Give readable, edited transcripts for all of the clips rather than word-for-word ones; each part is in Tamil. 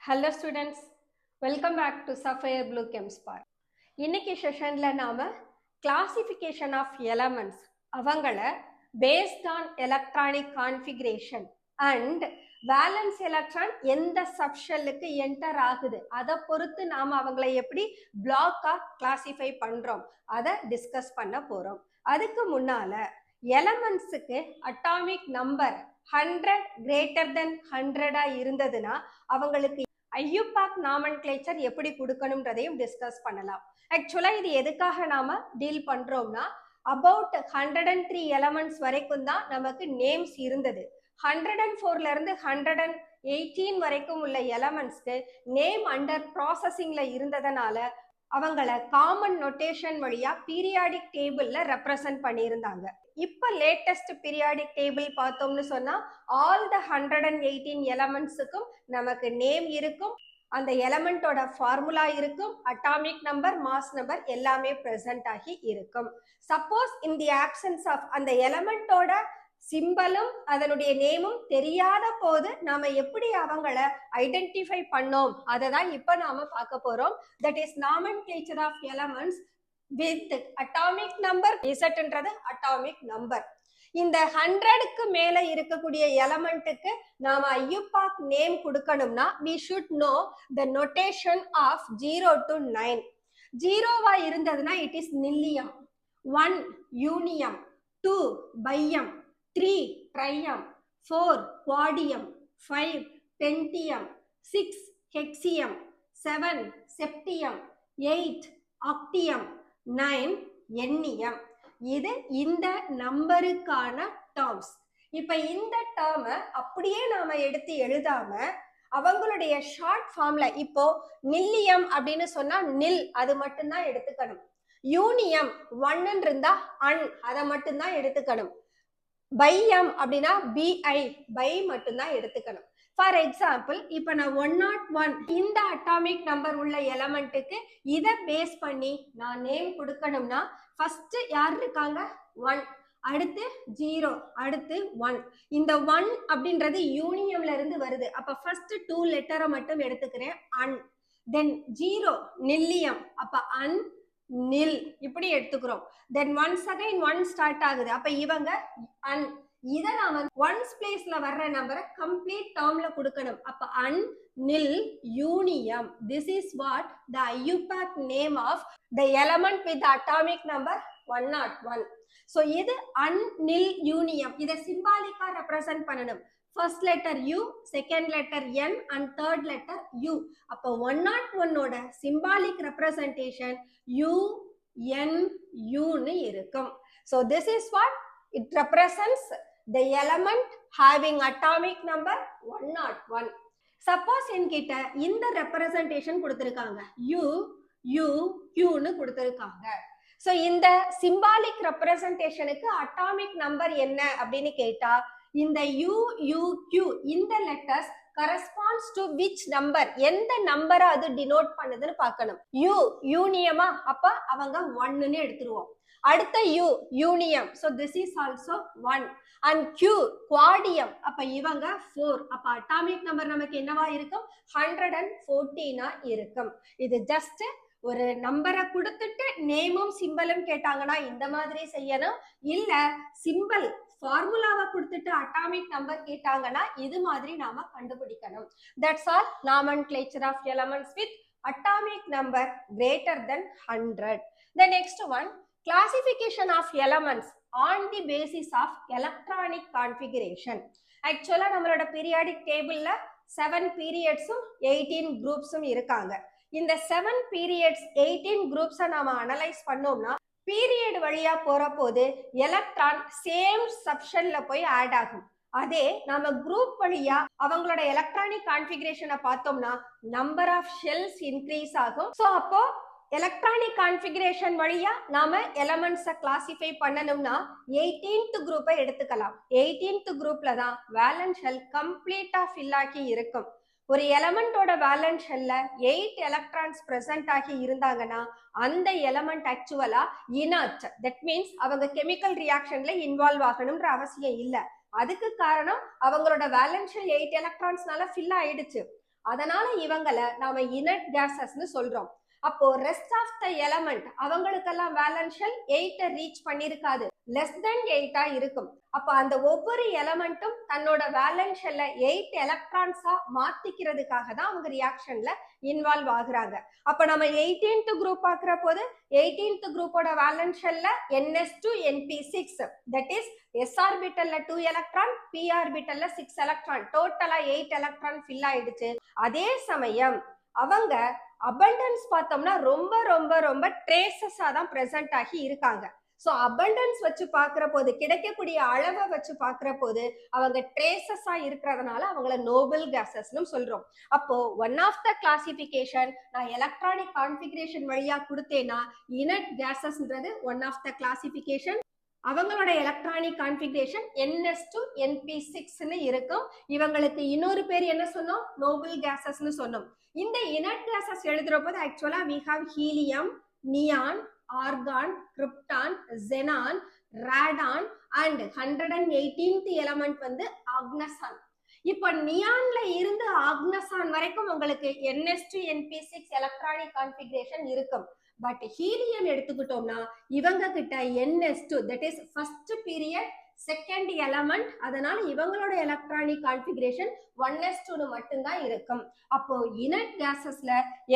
Hello students, welcome back to Sapphire Blue ChemSpark. இன்னைக்கு செஷன்ல நாம classification of elements அவங்கள based on electronic configuration and valence electron எந்த subshellக்கு enter ஆகுது அதை பொறுத்து நாம அவங்களை எப்படி block-ஆ classify பண்றோம் அதை டிஸ்கஸ் பண்ண போறோம். அதுக்கு முன்னால எலமெண்ட்ஸுக்கு அட்டாமிக் நம்பர் 100 greater than 100 இருந்ததுன்னா அவங்களுக்கு IUPAC nomenclature எப்படி கொடுக்கணும்ன்றதையும் டிஸ்கஸ் பண்ணலாம். ஆக்சுவலா இது எதுக்காக நாம டீல் பண்றோம்னா about 103 elements வரைக்கும் தான் நமக்கு நேம்ஸ் இருந்தது. 104ல இருந்து 118 வரைக்கும் உள்ள எலமெண்ட்ஸ்க்கு நேம் அண்டர் ப்ராசஸிங்ல இருந்ததனால அவங்கள காமன் நோட்டேஷன் வழியா பீரியாடிக் டேபிள்ல ரெப்ரசன்ட் பண்ணியிருந்தாங்க. இப்ப லேட்டஸ்ட் பீரியாடிக் டேபிள் பார்த்தோம்னு சொன்னா ஆல் த 118 எலமெண்ட்ஸுக்கும் நமக்கு நேம் இருக்கும், அந்த எலமெண்டோட ஃபார்முலா இருக்கும், அட்டாமிக் நம்பர், மாஸ் நம்பர் எல்லாமே பிரசன்ட் ஆகி இருக்கும். Suppose in the options of அந்த எலமெண்டோட சிம்பலும் அதனுடைய நேமும் தெரியாத போது நாம எப்படி அவங்கள ஐடென்டிஃபை பண்ணோம் அதை தான் இப்ப நாம பார்க்க போறோம். That is nomenclature of elements with atomic number. இசட்ன்றது அட்டாமிக் நம்பர். இந்த 100க்கு மேல இருக்கக்கூடிய எலமெண்ட்டுக்கு நாம IUPAC நேம் கொடுக்கணும்னா we should know the notation of 0 to 9. 0வா இருந்ததுன்னா it is நில்லியம், 1 யூனியம், 2 பையம், 3 ட்ரையம், 4 குவாடியம், 5 பென்டியம், 6 ஹெக்சியம், 7 செப்டியம், 8 ஆக்டியம், 9 எண்ணியம். இது இந்த நம்பருக்கான டேர்ம்ஸ். இப்ப இந்த டேர்மை அப்படியே நாம எடுத்து எழுதாம அவங்களுடைய ஷார்ட் ஃபார்ம்ல இப்போ நில்லியம் அப்படின்னு சொன்னா நில் அது மட்டும்தான் எடுத்துக்கணும். யூனியம் 1 இருந்தா அன் அதை மட்டும்தான் எடுத்துக்கணும். பையம் அப்படின்னா BI பை மட்டும்தான் எடுத்துக்கணும். ஃபார் எக்ஸாம்பிள் இப்ப நான் 101 இந்த அட்டாமிக் நம்பர் உள்ள எலமெண்ட்டுக்கு இதை பேஸ் பண்ணி நான் நேம் கொடுக்கணும்னா ஃபர்ஸ்ட் யார் இருக்காங்க 1, அடுத்து 0, அடுத்து 1. இந்த 1 அப்படின்றது யூனியம்ல இருந்து வருது. அப்ப ஃபர்ஸ்ட் 2 லெட்டரை மட்டும் எடுத்துக்கிறேன் அன். தென் 0 நில்லியம், அப்ப அன் நில் இப்படி எடுத்துக்கிறோம். தென் ஒன்ஸ் அகைன் 1 ஸ்டார்ட் ஆகுது, அப்ப இவங்க அன். இத நாம ஒன்ஸ் பிளேஸ்ல வர்ற நம்பரை கம்ப்ளீட் டேர்ம்ல கொடுக்கணும். அப்ப un nil unium. This is what the IUPAC name of the element with atomic number 101. So இது அன் நில் யூனியம். இதை சிம்பாலிக்கா ரெப்ரசன்ட் பண்ணணும். First letter U, second letter N and third letter U. அப்போ 101ஓட சிம்பாலிக் ரெப்ரசன்டேஷன் UNU ன்னு இருக்கும். So this is what it represents the element having atomic number 101. Suppose என்கிட்ட இந்த ரெப்ரசன்டேஷன் கொடுத்திருக்காங்க U U Q ன்னு கொடுத்திருக்காங்க. So இந்த சிம்பாலிக் ரெப்ரசன்டேஷனுக்கு அட்டாமிக் நம்பர் என்ன அப்படின்னு கேட்டா இந்த U U Q இந்த letters corresponds to which number, எந்த நம்பரை அது டினோட் பண்ணுதுன்னு பார்க்கணும். U யூனியமா, அப்ப அவங்க 1 ன்னு எடுத்துருவோம். அடுத்த U யூனியம், so this is also 1. and Q குவாடியம், அப்ப இவங்க 4. அப்ப அட்டாமிக் நம்பர் நமக்கு என்னவா இருக்கும் 114 இருக்கும். இது ஜஸ்ட் ஒரு நம்பரை கொடுத்துட்டு நேமும் சிம்பலும் கேட்டாங்கன்னா இந்த மாதிரி செய்யணும். இல்ல சிம்பல் ஃபார்முலாவை கொடுத்துட்டு அட்டாமிக் நம்பர் கேட்டாங்கன்னா இது மாதிரி நாம கண்டுபிடிக்கணும். That's all nomenclature of elements with atomic number greater than 100. The next one, classification of elements on the basis of electronic configuration. ஆக்சுவலா நம்மளோட பீரியாடிக் டேபிள்ல 7 பீரியட்ஸும் 18 குரூப்ஸும் இருக்காங்க. இந்த 7 பீரியட்ஸ் 18 குரூப்ஸை நாம அனலைஸ் பண்ணோம்னா பீரியட் வழியா போற போது எலக்ட்ரான் சேம் சப்ஷன்ல போய் ஆட் ஆகும். அதே நாம குரூப் வழியா அவங்களோட எலக்ட்ரானிக் கான்ஃபிகரேஷனை பார்த்தோம்னா நம்பர் ஆஃப் ஷெல்ஸ் இன்க்ரீஸ் ஆகும். ஸோ அப்போ எலக்ட்ரானிக் கான்ஃபிகரேஷன் வழியா நாம எலமெண்ட்ஸை கிளாசிஃபை பண்ணணும்னா 18th குரூப்பை எடுத்துக்கலாம். 18th குரூப்ல தான் வேலன்ஸ் ஷெல் கம்ப்ளீட்டா ஃபில் ஆகி இருக்கும். ஒரு எலமெண்டோட வேலன்ஸ் ஷெல்ல 8 எலக்ட்ரான்ஸ் பிரசன்ட் ஆகி இருந்தாங்கன்னா அந்த எலமெண்ட் ஆக்சுவலா இனர்ட். தட் மீன்ஸ் அவங்க கெமிக்கல் ரியாக்ஷன்ல இன்வால்வ் ஆகணும்ன்ற அவசியம் இல்லை. அதுக்கு காரணம் அவங்களோட வேலன்ஸ் ஷெல் 8 எலக்ட்ரான்ஸ்னால ஃபில் ஆயிடுச்சு. அதனால இவங்களை நாம இனட் கேசஸ்னு சொல்றோம். அப்போ ரெஸ்ட் ஆஃப் த எலமெண்ட் அவங்களுக்கெல்லாம் வேலன்ஸ் ஷெல் 8 ரீச் பண்ணிருக்காது, லெஸ் தென் 8 இருக்கும். அப்ப அந்த ஒவ்வொரு எலமெண்ட்டும் தன்னோட வேலன்ஸ் ஷெல்ல 8 எலக்ட்ரான்ஸா மாத்திக்கிறதுக்காக தான் அவங்க ரியாக்ஷன்ல இன்வால்வ் ஆகுறாங்க. அப்ப நம்ம 18th குரூப் பார்க்கிற போது 18th குரூப்போட வேலன்ஸ் ஷெல்ல ns2 np6, that is s ஆர்பிட்டல்ல 2 எலக்ட்ரான், p ஆர்பிட்டல்ல 6 எலக்ட்ரான், டோட்டலா 8 எலக்ட்ரான் ஃபில் ஆயிடுச்சு. அதே சமயம் அவங்க அபண்டன்ஸ் பார்த்தோம்னா ரொம்ப ரொம்ப ரொம்ப ட்ரேசஸா தான் பிரசன்ட் ஆகி இருக்காங்க. ஸோ அபண்டன்ஸ் வச்சு பார்க்கிற போது, கிடைக்கக்கூடிய அளவை வச்சு பார்க்கிற போது அவங்க ட்ரேசஸா இருக்கிறதுனால அவங்கள நோபல் கேசஸ்னு சொல்றோம். அப்போ ஒன் ஆஃப் த கிளாசிபிகேஷன் நான் எலக்ட்ரானிக் கான்ஃபிகரேஷன் வழியா கொடுத்தேன்னா இனட் கேசஸ்ன்றது ஒன் ஆஃப் த கிளாசிபிகேஷன். அவங்களோட எலக்ட்ரானிக் கான்ஃபிகரேஷன் ns2 np6ன்னு இருக்கும். இவங்களுக்கு இன்னொரு பேர் என்ன சொன்னோம்? நோபல் கேசஸ்னு சொன்னோம். இந்த இனட் கேசஸ் எழுதுற போது ஆக்சுவலா we have helium, neon, argon, krypton, xenon, radon and 118th element வந்து ஆக்னசான். இப்போ நியான்ல இருந்து ஆக்னசான் வரைக்கும் உங்களுக்கு ns2 np6 எலக்ட்ரானிக் கான்ஃபிகரேஷன் இருக்கும். பட் ஹீலியம் எடுத்துக்கிட்டோம்னா இவங்க கிட்ட ns2, that is first period second element, அதனால இவங்களோட எலக்ட்ரானிக் கான்ஃபிகரேஷன் 1s2 மட்டும்தான் இருக்கும். அப்போ இனட் கேசஸ்ல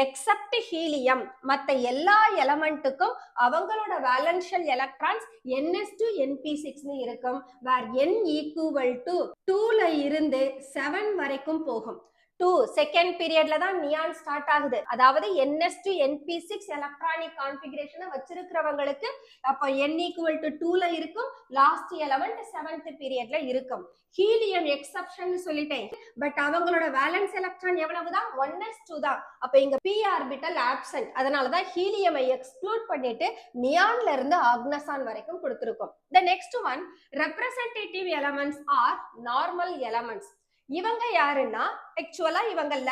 எக்ஸப்ட் ஹீலியம் மற்ற எல்லா எலமெண்ட்டுக்கும் அவங்களோட வேலன்ஸ் ஷெல் எலக்ட்ரான்ஸ் ns2 np6ன்னு இருக்கும். வேர் n ஈக்குவல் டு 2ல இருந்து 7 வரைக்கும் போகும். 2 செகண்ட் பீரியட்ல தான் நியான் ஸ்டார்ட் ஆகுது. அதாவது ns2 np6 எலக்ட்ரானிக் கான்ஃபிகரேஷனை வச்சிருக்கிறவங்களுக்கு அப்போ n ஈக்குவல் டு 2ல இருக்கும், லாஸ்ட் எலமெண்ட் 7th பீரியட்ல இருக்கும். ஹீலியம் எக்ஸப்ஷன் சொல்லிட்டேன், பட் அவங்களோட வேலன்ஸ் எலக்ட்ரான் எவ்வளவுதான்? 1s2 தான். அப்ப இங்க p ஆர்பிட்டல் ஆப்சென்ட், அதனாலதான் ஹீலியமை எக்ஸ்க்ளூட் பண்ணிட்டு நியான்ல இருந்து ஆக்னசான் வரைக்கும் கொடுத்திருக்கோம். The next one, representative elements are normal elements. இவங்க யாருன்னா ஆக்சுவலா இவங்கல்ல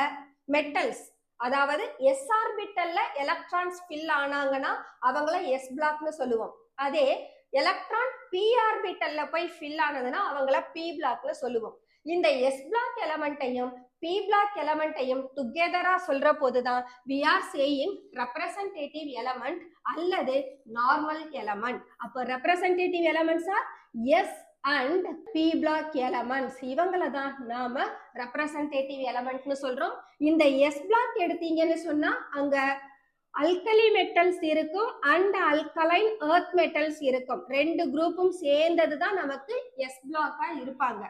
மெட்டல்ஸ், அதாவது s ஆர்பிட்டல்ல எலக்ட்ரான்ஸ் ஃபில் ஆனாங்கன்னா அவங்கள s பிளாக்னு சொல்லுவோம். அதே எலக்ட்ரான் p ஆர்பிட்டல்ல போய் ஃபில் ஆனதுன்னா அவங்கள p பிளாக்னு சொல்லுவோம். இந்த s பிளாக் எலமெண்ட்டையும் p பிளாக் எலமெண்ட்டையும் டுகெதரா சொல்ற போதுதான் we are saying representative element அல்லது normal element. அப்போ representative elements are s and p block elements. இவங்கள தான் நாம representative elementனு சொல்றோம். இந்த s block எடுத்தீங்கன்னு சொன்னா அங்க அல்கலி மெட்டல்ஸ் இருக்கும் அண்ட் அல்கலைன் எர்த் மெட்டல்ஸ் இருக்கும். ரெண்டு குரூப்பும் சேர்ந்தது தான் நமக்கு s பிளாக்கா இருப்பாங்க.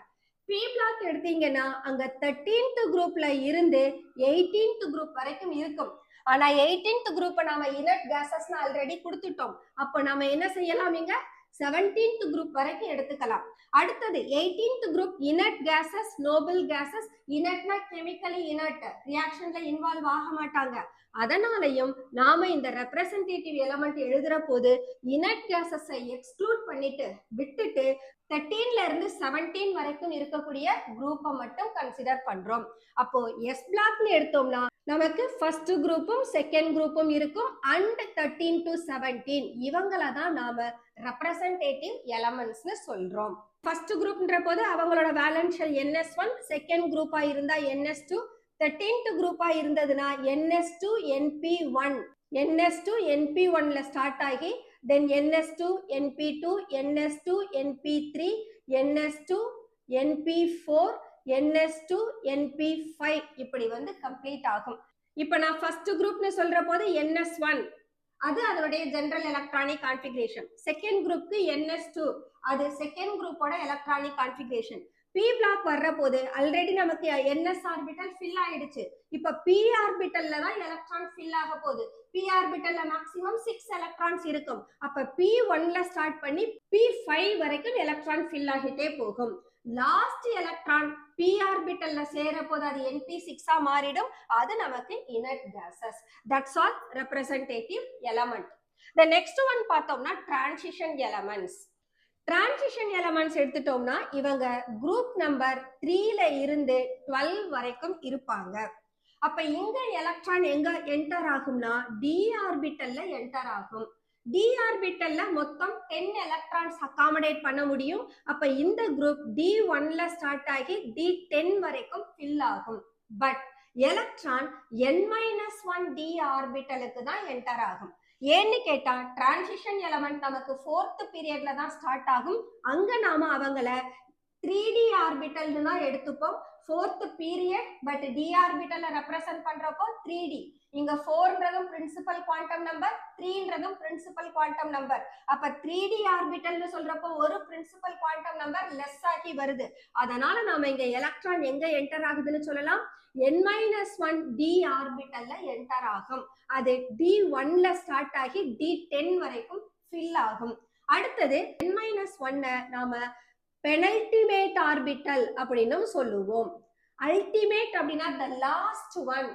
p பிளாக் எடுத்தீங்கன்னா அங்க 13th குரூப்ல இருந்து 18th குரூப் வரைக்கும் இருக்கும். ஆனா 18th குரூப்பை நாம இனட் கேசஸ்னு ஆல்ரெடி கொடுத்துட்டோம். அப்போ நாம என்ன செய்யலாம்? இங்க 17th குரூப் வரைக்கும் எடுத்துக்கலாம். அடுத்தது 18th group inert gases, noble gases. இனட்னா கெமிக்கலி இனட், ரியாக்ஷன்ல இன்வால்வ் ஆக மாட்டாங்க. அதனாலையும் நாம இந்த ரெப்ரசன்டேட்டிவ் எலமெண்ட் எழுதுற போது இனட் கேசஸை எக்ஸ்க்ளூட் பண்ணிட்டு விட்டுட்டு 13ல இருந்து 17 வரைக்கும் இருக்கக்கூடிய குரூப்பை மட்டும் கன்சிடர் பண்றோம். அப்போ எஸ் பிளாக்னு எடுத்தோம்னா நமக்கு ஃபர்ஸ்ட் குரூப்பும் செகண்ட் குரூப்பும் இருக்கும் அண்ட் 13 to 17 இவங்கள தான் நாம ரெப்ரசன்டேட்டிவ் எலமெண்ட்ஸ்னு சொல்றோம். ஃபர்ஸ்ட் குரூப்ன்ற போது அவங்களோட வேலன்ஸ் ஷெல் ns1, செகண்ட் குரூப்பா இருந்தா ns2, 13th குரூப்பா இருந்ததுன்னா ns2 np1, ns2 np1ல ஸ்டார்ட் ஆகி then ns2 np2, ns2 np3, ns2 np4, ns2 np5 இப்படி வந்து கம்ப்ளீட் ஆகும். இப்போ நான் ஃபர்ஸ்ட் குரூப்னு சொல்ற போது ns1 அது அதனுடைய ஜெனரல் எலக்ட்ரானிக் கான்ஃபிகரேஷன். செகண்ட் குரூப்க்கு ns2 அது செகண்ட் குரூப்போட எலக்ட்ரானிக் கான்ஃபிகரேஷன். p பிளாக் வர்ற போது ஆல்ரெடி நமக்கு ns ஆர்பிட்டல் ஃபில் ஆயிடுச்சு. இப்ப p ஆர்பிட்டல்ல தான் எலக்ட்ரான் ஃபில் ஆக போகுது. p ஆர்பிட்டல்ல மேக்ஸிமம் 6 எலக்ட்ரான்ஸ் இருக்கும். அப்ப p1ல ஸ்டார்ட் பண்ணி p5 வரைக்கும் எலக்ட்ரான் ஃபில் ஆகிட்டே போகும். லாஸ்ட் எலக்ட்ரான் p ஆர்பிட்டல்ல சேர போது அது np6 மாறிடும். அது நமக்கு inert cases. That's all representative element. the next one பார்த்தோம்னா டிரான்சிஷன் எலமெண்ட்ஸ். டிரான்சிஷன் எலமெண்ட்ஸ் எடுத்துட்டோம்னா இவங்க குரூப் நம்பர் 3ல இருந்து 12 வரைக்கும் இருப்பாங்க. அப்ப இங்க எலக்ட்ரான் எங்க என்டர் ஆகும்னா d ஆர்பிட்டல்ல என்டர் ஆகும். d ஆர்பிட்டல்ல மொத்தம் 10 எலக்ட்ரான்ஸ் அகாமடேட் பண்ண முடியும். அப்ப இந்த குரூப் d1ல ஸ்டார்ட் ஆகி d10 வரைக்கும் ஃபில் ஆகும். பட் எலக்ட்ரான் n-1d ஆர்பிட்டலுக்கு தான் என்டர் ஆகும். ஏன்னு கேட்டா டிரான்சிஷன் எலமெண்ட் நமக்கு 4th பீரியட்ல தான் ஸ்டார்ட் ஆகும். அங்க நாம அவங்கள 3d ஆர்பிட்டல் தான் எடுத்துப்போம் 4th பீரியட். பட் d ஆர்பிட்டலை ரெப்ரசன்ட் பண்றப்போ 3d. இங்க 4ன்றதும் பிரின்சிபல் குவாண்டம் நம்பர், 3ன்றதும் பிரின்சிபல் குவாண்டம் நம்பர். அப்ப 3d ஆர்பிட்டல்னு சொல்றப்போ ஒரு பிரின்சிபல் குவாண்டம் நம்பர் லெஸ் ஆகி வருது. அதனால நாம இங்க எலக்ட்ரான் எங்க என்டர் ஆகுதுன்னு சொல்லலாம், n-1d ஆர்பிட்டல்ல என்டர் ஆகும். அது d1ல ஸ்டார்ட் ஆகி d10 வரைக்கும் ஃபில் ஆகும். அடுத்தது n-1 நாம பெனல்டிமேட் ஆர்பிட்டல் அப்படின்னு சொல்லுவோம். அல்டிமேட் அப்படின்னா the last one,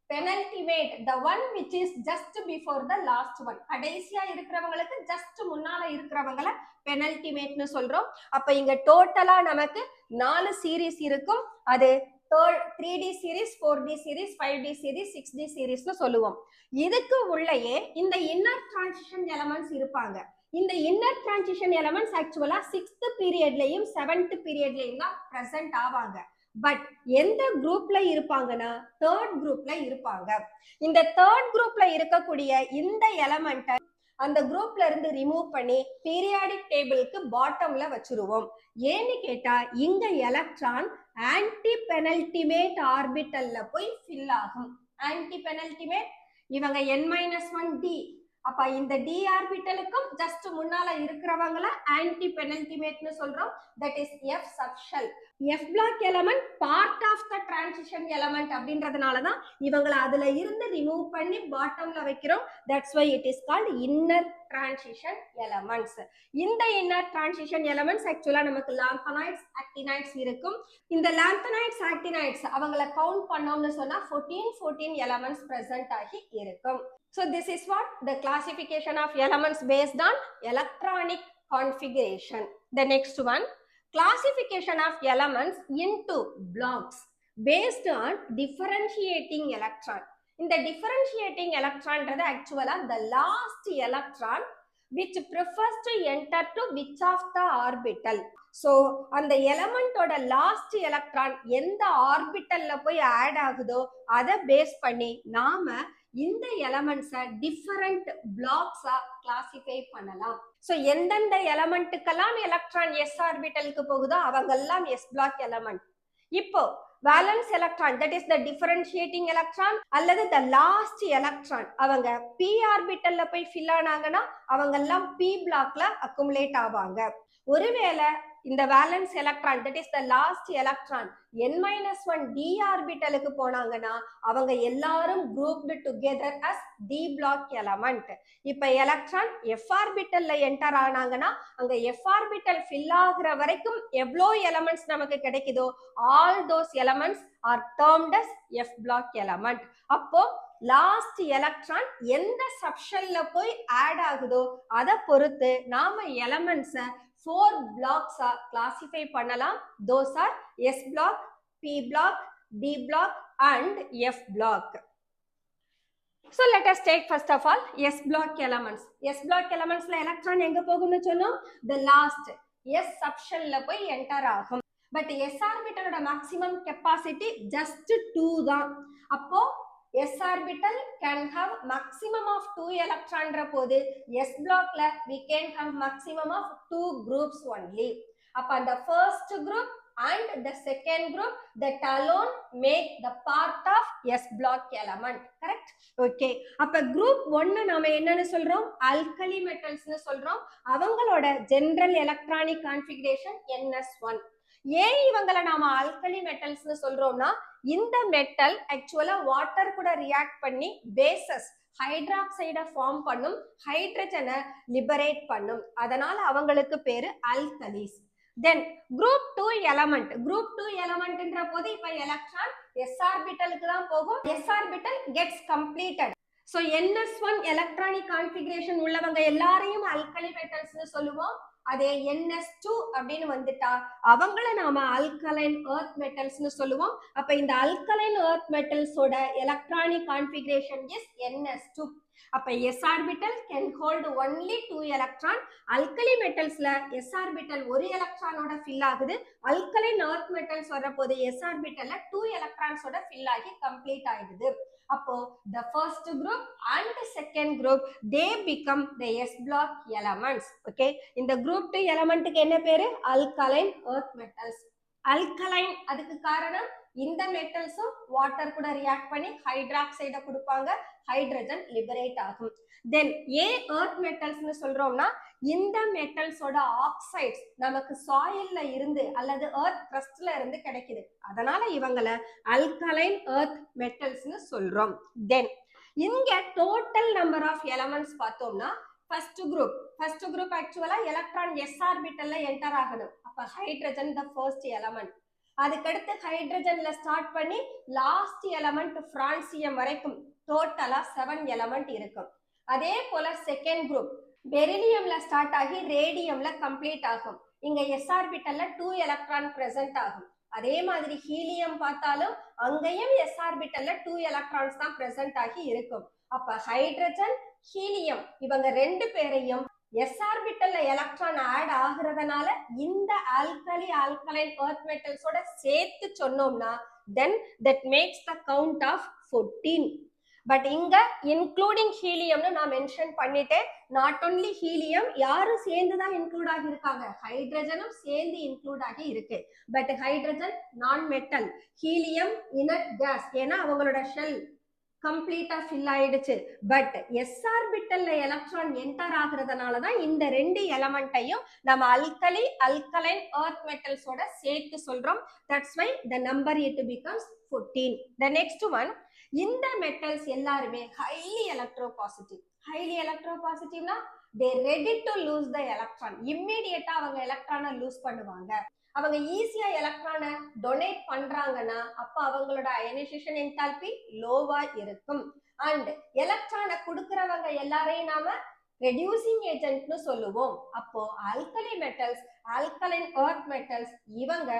penultimate the one which is just before the last one, கடைசியா இருக்கிறவங்களுக்கு ஜஸ்ட் முன்னால இருக்கிறவங்கள பெனல்டிமேட்னு சொல்றோம். அப்ப இங்க டோட்டலா நமக்கு 4 சீரீஸ் இருக்கும். அது 3d series, 4d series, 5d series, 6d சீரீஸ்னு சொல்லுவோம். இதுக்கு உள்ளேயே இந்த இன்னர் டிரான்சிஷன் எலமெண்ட்ஸ் இருப்பாங்க. இந்த இன்னர் டிரான்சிஷன் எலமெண்ட்ஸ் ஆக்சுவலா 6th பீரியட்லயும் 7th பீரியட்லயும் தான் பிரசன்ட் ஆவாங்க. பட் எந்த குரூப்ல இருப்பாங்கன்னா 3rd குரூப்ல இருப்பாங்க. இந்த 3rd குரூப்ல இருக்கக்கூடிய இந்த எலமெண்ட்டை அந்த குரூப்ல இருந்து ரிமூவ் பண்ணி பீரியாடிக் டேபிளுக்கு பாட்டம்ல வச்சிருவோம். ஏன்னு கேட்டா இங்க எலக்ட்ரான் ஆன்டி பெனல்டிமேட் ஆர்பிட்டல்ல போய் ஃபில் ஆகும். ஆன்டி பெனல்டிமேட் இவங்க n-1d. அப்ப இந்த d ஆர்பிட்டலுக்கும் ஜஸ்ட் முன்னால இருக்கிறவங்கள ஆன்டி பெனல்டிமேட்னு சொல்றோம். That is f subshell. f block element part of the transition element அப்படின்றதுனால தான் இவங்களை அதுல இருந்து ரிமூவ் பண்ணி பாட்டம்ல வைக்கிறோம். That's why it is called inner transition elements. இந்த இன்னர் transition elements ஆக்சுவலா நமக்கு லாந்தனைட்ஸ், ஆக்டினைட்ஸ் இருக்கும். இந்த லாந்தனைட்ஸ், ஆக்டினைட்ஸ் அவங்கள கவுண்ட் பண்ணோம்னு சொன்னா 14 elements present ஆகி இருக்கும். So this is what the classification of elements based on electronic configuration. The next one, classification of elements into blocks based on differentiating electron. இந்த differentiating electron ன்றது actually the last electron which prefers to enter to which of the orbital. So அந்த element ஓட last electron எந்த ஆர்பிட்டல்ல போய் ஆட் ஆகுதோ அதை பேஸ் பண்ணி நாம இந்த எலமெண்ட்ஸை டிஃபரண்ட் பிளாக்ஸா கிளாசிஃபை பண்ணலாம். ஸோ எந்தெந்த எலமெண்ட்டுக்கெல்லாம் எலக்ட்ரான் எஸ் ஆர்பிட்டலுக்கு போகுதோ அவங்கெல்லாம் எஸ் பிளாக் எலமெண்ட். இப்போ valence electron, that is the differentiating electron அல்லது த லாஸ்ட் எலக்ட்ரான், அவங்க பி ஆர்பிட்டல்ல போய் ஃபில் ஆனாங்கன்னா அவங்கெல்லாம் பி பிளாக்ல அக்குமுலேட் ஆவாங்க. ஒருவேளை இந்த valence electron, that is the last electron n-1d ஆர்பிட்டலுக்கு போனாங்கன்னா அவங்க எல்லாரும் grouped together as d block element. இப்ப எலக்ட்ரான் f ஆர்பிட்டல்ல என்டர் ஆனாங்கன்னா அங்க f ஆர்பிட்டல் ஃபில் ஆகுற வரைக்கும் எவ்வளோ எலமெண்ட்ஸ் நமக்கு கிடைக்குதோ all those elements are termed as f block element. அப்போ லாஸ்ட் எலக்ட்ரான் எந்த சப்ஷெல்ல போய் ஆட் ஆகுதோ அதை பொறுத்து நாம எலமெண்ட்ஸை 4 blocks classify பண்ணலாம். Those are S block, P block, D block and F block. So let us take first of all S block elements. S block elements ல எலக்ட்ரான் எங்க போகும்னு சொன்னோம், the last S subshell ல போய் enter ஆகும். But S ஆர்பிட்டலோட maximum capacity just 2 தான். அப்போ S orbital can have maximum of 2 electron போது S blockல we can have maximum of 2 groups only. அப்ப the first group and the second group that alone make the part of S block element. Correct? Okay. அப்ப group 1 நாம என்னன்னு சொல்றோம், alkali metals னு சொல்றோம். அவங்களோட general electronic configuration NS1. ஏன் இவங்களை நாம ஆல்கலி மெட்டல்ஸ்னு சொல்றோம்னா இந்த மெட்டல் ஆக்சுவலா வாட்டர் கூட ரியாக்ட் பண்ணி பேசஸ் ஹைட்ராக்சைடை ஃபார்ம் பண்ணும், ஹைட்ரஜனை லிபரேட் பண்ணும். அதனால அவங்களுக்கு பேரு ஆல்கலிஸ். தென் குரூப் 2 எலமெண்ட். குரூப் 2 எலமெண்ட்ன்ற போது இப்ப எலக்ட்ரான் s ஆர்பிட்டலுக்கு தான் போகும். s orbital gets completed. So NS1 electronic configuration உள்ளவங்க எல்லாரையும் ஆல்கலி மெட்டல்ஸ்னு சொல்லுவோம். அதே NS2 அப்படின்னு வந்துட்டா அவங்கள நாம ஆல்கலைன் எர்த் மெட்டல்ஸ்னு சொல்லுவோம். அப்ப இந்த ஆல்கலைன் எர்த் மெட்டல்ஸோட எலக்ட்ரானிக் கான்ஃபிகரேஷன் இஸ் NS2. அப்ப s orbital can hold only 2 electron. alkali metals-ல s ஆர்பிட்டல் ஒரு எலக்ட்ரானோட ஃபில் ஆகுது. alkaline earth metals வரப்போது s ஆர்பிட்டல்ல 2 electrons-ஓட ஃபில் ஆகி கம்ப்ளீட் ஆயிடுது. அப்போ the first group and the second group they become the s block elements. okay, இந்த group 2 element-க்கு என்ன பேரு? alkaline earth metals. alkaline அதுக்கு காரணம் இந்த மெட்டல்ஸும் வாட்டர் கூட ரியாக்ட் பண்ணி ஹைட்ராக்சைட கொடுப்பாங்க, ஹைட்ரஜன் லிபரேட் ஆகும். தென் ஏ எர்த் மெட்டல்ஸ்னு சொல்றோம்னா இந்த மெட்டல்ஸோட ஆக்சைட்ஸ் நமக்கு சாயில்ல இருந்து அல்லது எர்த் கிரஸ்ட்ல இருந்து கிடைக்குது, அதனால இவங்களை அல்கலைன் எர்த் மெட்டல்ஸ்னு சொல்றோம். தென் இங்க டோட்டல் நம்பர் ஆஃப் எலமெண்ட்ஸ் பார்த்தோம்னா ஃபர்ஸ்ட் குரூப் ஆக்சுவலா எலக்ட்ரான் s ஆர்பிட்டல்ல என்டர் ஆகணும். அப்ப ஹைட்ரஜன் த ஃபர்ஸ்ட் எலமெண்ட், அதுக்கடுத்து ஹைட்ரஜன்ல ஸ்டார்ட் பண்ணி லாஸ்ட் எலமெண்ட் பிரான்சியம் வரைக்கும் டோட்டலா 7 எலமெண்ட் இருக்கும். அதே போல செகண்ட் குரூப் பெரிலியம்ல ஸ்டார்ட் ஆகி ரேடியம்ல கம்ப்ளீட் ஆகும். இங்க s ஆர்பிட்டல்ல 2 எலக்ட்ரான் பிரசன்ட் ஆகும். அதே மாதிரி ஹீலியம் பார்த்தாலும் அங்கேயும் s ஆர்பிட்டல்ல 2 எலக்ட்ரான்ஸ் தான் பிரசன்ட் ஆகி இருக்கும். அப்ப ஹைட்ரஜன் ஹீலியம் இவங்க ரெண்டு பேரையும் s ஆர்பிட்டல்ல எலக்ட்ரான் ஆட் ஆகுறதுனால இந்த alkaline earth metals-ஓட சேர்த்து சொன்னோம்னா then that makes the count of 14. But இங்க இன்க்ளூடிங் ஹீலியம்னு நான் மென்ஷன் பண்ணிட்டேன். நாட் ஒன்லி ஹீலியம், யாரும் சேர்ந்து தான் இன்க்ளூட் ஆகி இருக்காங்க, ஹைட்ரஜனும் சேர்ந்து இன்க்ளூட் ஆகி இருக்கு. பட் ஹைட்ரஜன் நான் மெட்டல், ஹீலியம் இனர்ட் கேஸ், ஏன்னா அவங்களோட ஷெல் கம்ப்ளீட்டா ஃபில் ஆயிடுச்சு. பட் s ஆர்பிட்டல்ல எலக்ட்ரான் என்டர் ஆகுறதுனால தான் இந்த ரெண்டு எலமெண்ட்டையும் நம்ம alkaline earth metals-ஓட சேர்த்து சொல்றோம். That's why the number it becomes 14. The next one, இந்த மெட்டல்ஸ் எல்லாருமே ஹைலி எலக்ட்ரோபாசிட்டிவ்னா they ready to lose the electron. இம்மிடியேட்டா அவங்க எலக்ட்ரானை லூஸ் பண்ணுவாங்க. அவங்க ஈஸியா எலக்ட்ரானை டொனேட் பண்றாங்கன்னா அப்ப அவங்களோட அயனைசேஷன் என்தால்பி லோவா இருக்கும். அண்ட் எலக்ட்ரானை கொடுக்கறவங்க எல்லாரையும் நாம ரெடியூசிங் ஏஜென்ட்னு சொல்லுவோம். அப்போ alkaline earth metals இவங்க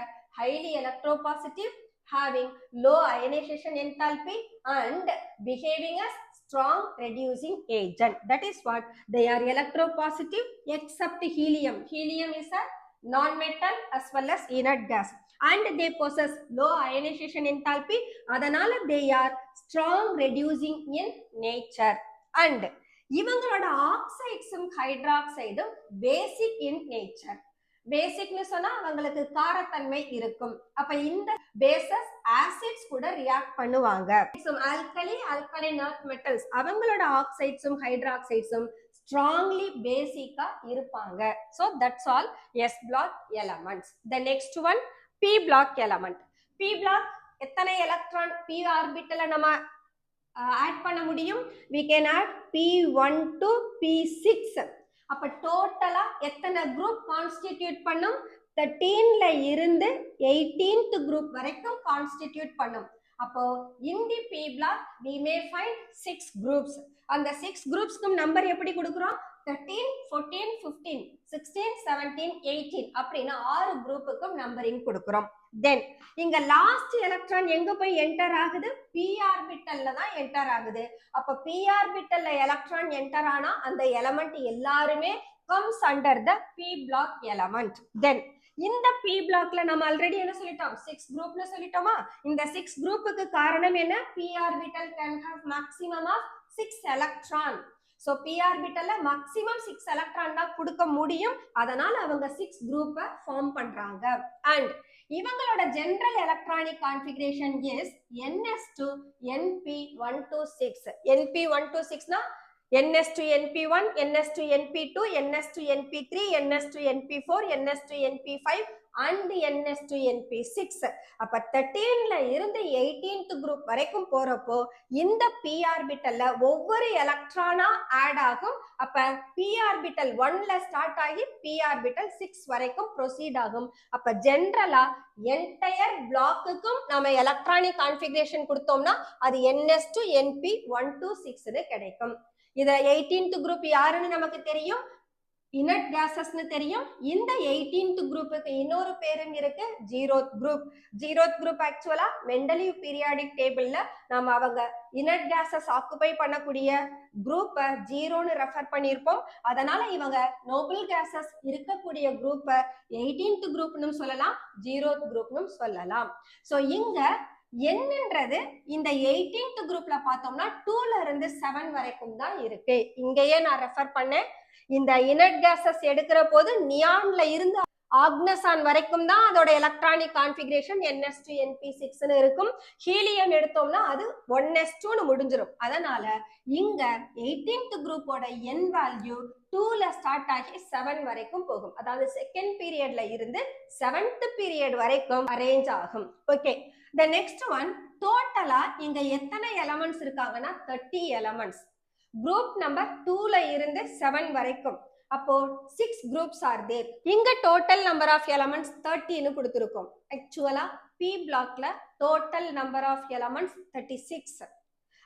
highly electropositive, having low ionization enthalpy and behaving as strong reducing agent. That is what they are electropositive except helium. Helium is a non-metal as well as inert gas and they possess low ionization enthalpy. அதனால they are strong reducing in nature. And இவங்களோட ஆக்சைட்ஸும் ஹைட்ராக்சைடும் பேசிக் இன் நேச்சர். பேசிக்னு சொன்னா அவங்களுக்கு காரத்தன்மை இருக்கும். அப்ப இந்த பேசஸ் ஆசிட்ஸ் கூட ரியாக்ட் பண்ணுவாங்க. alkaline earth metals அவங்களோட ஆக்சைட்ஸும் ஹைட்ராக்சைட்ஸும் strongly பேசிக்கா இருப்பாங்க. So that's all s block elements. The next one, p block element. p block எத்தனை எலக்ட்ரான் p ஆர்பிட்டல்ல நம்ம ஆட் பண்ண முடியும்? we can add p1 to p6. அப்ப டோட்டலா எத்தனை குரூப் கான்ஸ்டிடியூட் பண்ணும்? 13ல இருந்து 18th குரூப் வரைக்கும் கான்ஸ்டிடியூட் பண்ணும். அப்போ in the p block we may find 6 groups. அந்த 6 குரூப்ஸ்க்கும் நம்பர் எப்படி கொடுக்கிறோம்? 13, 14, 15, 16, 17, 18 அப்படினா 6 குரூப்புக்கும் நம்பரிங் கொடுக்கிறோம். தென் இங்க லாஸ்ட் எலக்ட்ரான் எங்க போய் என்டர் ஆகுது? p ஆர்பிட்டல்ல தான் என்டர் ஆகுது. அப்ப p ஆர்பிட்டல்ல எலக்ட்ரான் என்டர் ஆனா அந்த எலிமெண்ட் எல்லாரும் comes under the p block element. Then இந்த p blockல நம்ம ஆல்ரெடி என்ன சொல்லிட்டோம்? 6 குரூப்னு சொல்லிட்டோமா? இந்த 6 குரூப்புக்கு காரணம் என்ன? p orbital can have maximum of 6 electron. So p ஆர்பிட்டல்ல maximum 6 electron தான் கொடுக்க முடியும். அதனால அவங்க 6 குரூப்பை ஃபார்ம் பண்றாங்க. And இவங்களோட general electronic configuration is ns2 np126. np126 னா ns2 np1, ns2 np2, ns2 np3, ns2 np4, ns2 np5 and ns2 np6. அப்ப 13ல இருந்து 18th குரூப் வரைக்கும் போறப்போ இந்த p ஆர்பிட்டல்ல ஒவ்வொரு எலக்ட்ரானா ஆட் ஆகும். அப்ப p ஆர்பிட்டல் 1ல ஸ்டார்ட் ஆகி p ஆர்பிட்டல் 6 வரைக்கும் ப்ரோசீட் ஆகும். அப்ப ஜெனரலா என்டையர் பிளாக்குக்கும் நம்ம எலக்ட்ரானிக் கான்ஃபிகரேஷன் கொடுத்தோம்னா அது ns2 np126 கிடைக்கும். இத 18th குரூப் யாருன்னு நமக்கு தெரியும்? இனட் கேசஸ்னு தெரியும். இந்த 18th குரூப்புக்கு இன்னொரு பேரும் இருக்கு, ஜீரோத் குரூப். ஜீரோத் குரூப் ஆக்சுவலா மெண்டலிவ் பீரியாடிக் டேபிள்ல நம்ம அவங்க இனட் கேசஸ் ஆக்குபை பண்ணக்கூடிய குரூப்பை ஜீரோன்னு ரெஃபர் பண்ணியிருப்போம். அதனால இவங்க நோபல் கேசஸ் இருக்கக்கூடிய குரூப்பை 18th குரூப்னு சொல்லலாம், ஜீரோத் குரூப்னு சொல்லலாம். ஸோ இங்க என்னன்றது இந்த 18th குரூப்ல பார்த்தோம்னா 2ல இருந்து 7 வரைக்கும் தான் இருக்கு. இங்கேயே நான் ரெஃபர் பண்ணேன். இந்த இனட் கேசஸ் எடுக்கிற போது நியான்ல இருந்து ஆக்னசான் வரைக்கும் தான் அதோட எலக்ட்ரானிக் கான்ஃபிகரேஷன் NS2 NP6ன்னு இருக்கும். ஹீலியம் எடுத்தோம்னா அது 1s2ன்னு முடிஞ்சிடும். அதனால இங்க 18th குரூப்போட என் வேல்யூ 2ல ஸ்டார்ட் ஆகி 7 வரைக்கும் போகும். அதாவது செகண்ட் பீரியட்ல இருந்து 7th பீரியட் வரைக்கும் அரேஞ்ச் ஆகும். ஓகே, the next one, டோட்டலா இங்க எத்தனை எலமெண்ட்ஸ் இருக்காங்கன்னா 30 எலமெண்ட்ஸ். குரூப் நம்பர் 2ல இருந்து 7 வரைக்கும். அப்போ 6 groups are there. இங்க டோட்டல் நம்பர் ஆஃப் எலமெண்ட்ஸ் 30ன்னு கொடுத்திருக்கோம். ஆக்சுவலா பி பிளாக்ல டோட்டல் நம்பர் ஆஃப் எலமெண்ட்ஸ் 36.